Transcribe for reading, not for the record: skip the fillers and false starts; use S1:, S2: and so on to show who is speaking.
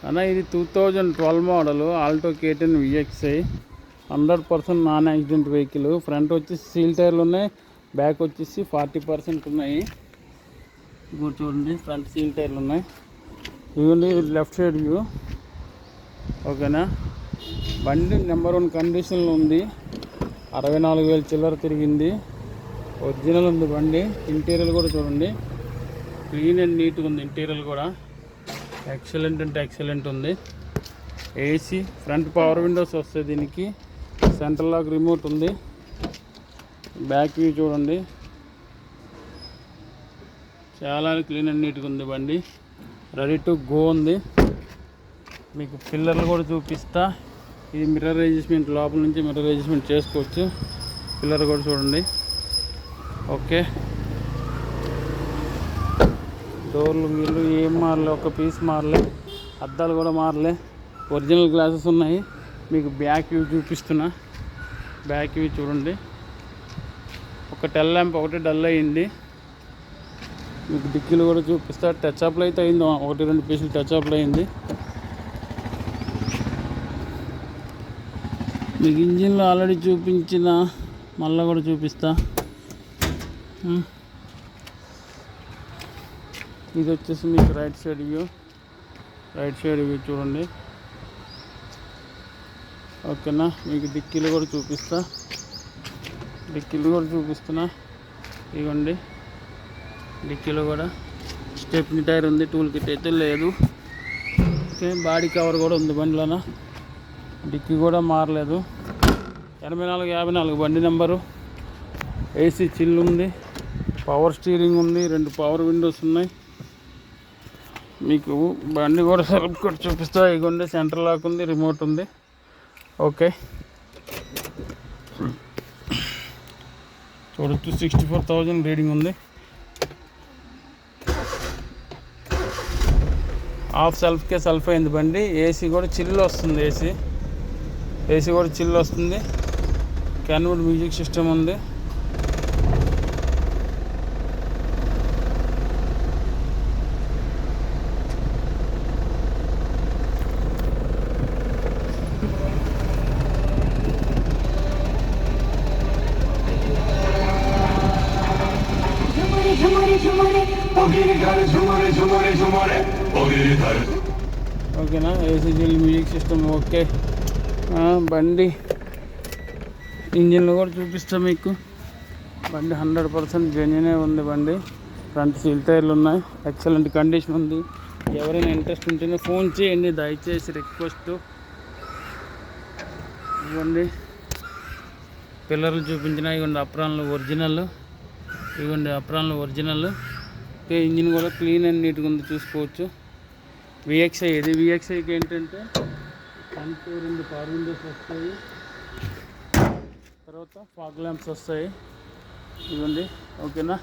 S1: అన్న ఇది 2012 model Alto K10 VXI 100% non accident vehicle. Front వచ్చేసి సీల్ టైర్లు ఉన్నాయి, బ్యాక్ వచ్చేసి 40% ఉన్నాయి. ఇప్పుడు చూడండి ఫ్రంట్ సీల్ టైర్లు ఉన్నాయి. ఇదిగోండి లెఫ్ట్ సైడ్ వ్యూ. ఓకేనా, బండి నెంబర్ 1 కండిషన్లో ఉంది. 64,000 చిల్లర తిరిగింది. ఒరిజినల్ ఉంది బండి. ఇంటీరియర్ కూడా చూడండి, క్లీన్ అండ్ నీట్గా ఉంది. ఇంటీరియర్ కూడా ఎక్సలెంట్ అంటే ఎక్సలెంట్ ఉంది. ఏసీ, ఫ్రంట్ పవర్ విండోస్ వస్తాయి. దీనికి సెంట్రల్ లాక్ రిమోట్ ఉంది. బ్యాక్ వ్యూ చూడండి, చాలా క్లీన్ అండ్ నీట్గా ఉంది బండి. రెడీ టు గో ఉంది. మీకు పిల్లర్లు కూడా చూపిస్తా. ఇది మిర్రర్ అడ్జస్ట్మెంట్, లోపల నుంచి మిర్రర్ అడ్జస్ట్మెంట్ చేసుకోవచ్చు. పిల్లర్ కూడా చూడండి. ఓకే, డోర్లు వీళ్ళు ఏం మారలే, ఒక పీస్ మారలే. అద్దాలు కూడా మారలే, ఒరిజినల్ గ్లాసెస్ ఉన్నాయి. మీకు బ్యాక్ వ్యూ చూపిస్తున్నా. బ్యాక్ వ్యూ చూడండి, ఒక టెల్ ల్యాంప్ ఒకటి డల్ అయ్యింది. మీకు డిక్కీలు కూడా చూపిస్తా. టచ్అప్లు అయితే అయింది, 1-2 పీసులు టచ్అప్లు అయింది. మీకు ఇంజిన్లో ఆల్రెడీ చూపించిన, మళ్ళీ కూడా చూపిస్తా. ఇది వచ్చేసి మీకు రైట్ సైడ్ వ్యూ చూడండి. ఓకేనా, మీకు డిక్కీలు కూడా చూపిస్తున్నా. ఇవ్వండి డిక్కీలో కూడా స్టెప్నీ టైర్ ఉంది, టూల్ కిట్ అయితే లేదు. ఓకే, బాడీ కవర్ కూడా ఉంది బండిలోన. డిక్కీ కూడా మారలేదు. 8454 బండి నెంబరు. ఏసీ చిల్ ఉంది, పవర్ స్టీరింగ్ ఉంది, 2 పవర్ విండోస్ ఉన్నాయి. మీకు బండి కూడా సెల్ఫ్ కూడా చూపిస్తా. ఇగోండి సెంటర్ లాక్ ఉంది, రిమోట్ ఉంది. ఓకే, చూడొచ్చు 64,000 రీడింగ్ ఉంది. హాఫ్ సెల్ఫ్కే సెల్ఫ్ అయింది బండి. ఏసీ కూడా చిల్ వస్తుంది. ఏసీ కూడా చిల్ వస్తుంది. క్యాన్వుడ్ మ్యూజిక్ సిస్టమ్ ఉంది. ఓకేనా, AC chill music system. Okay, బండి ఇంజిన్లో కూడా చూపిస్తాం మీకు. బండి 100% జెన్యునే ఉంది బండి. ఫ్రంట్ సీల్ టైర్లు ఉన్నాయి, ఎక్సలెంట్ కండిషన్ ఉంది. ఎవరైనా ఇంట్రెస్ట్ ఉంటేనే ఫోన్ చేయండి, దయచేసి రిక్వెస్ట్. ఇవ్వండి పిల్లర్లు చూపించిన. ఇవ్వండి అప్రాన్లు ఒరిజినల్. ఓకే, ఇంజిన్ కూడా క్లీన్ అండ్ నీట్గా ఉంది, చూసుకోవచ్చు. VXI ఇది. VXIకి ఏంటంటే ఫ్రంట్ 2 పవర్ విండోస్ వస్తాయి, తర్వాత ఫాగ్ ల్యాంప్స్ వస్తాయి. ఇవ్వండి. ఓకేనా.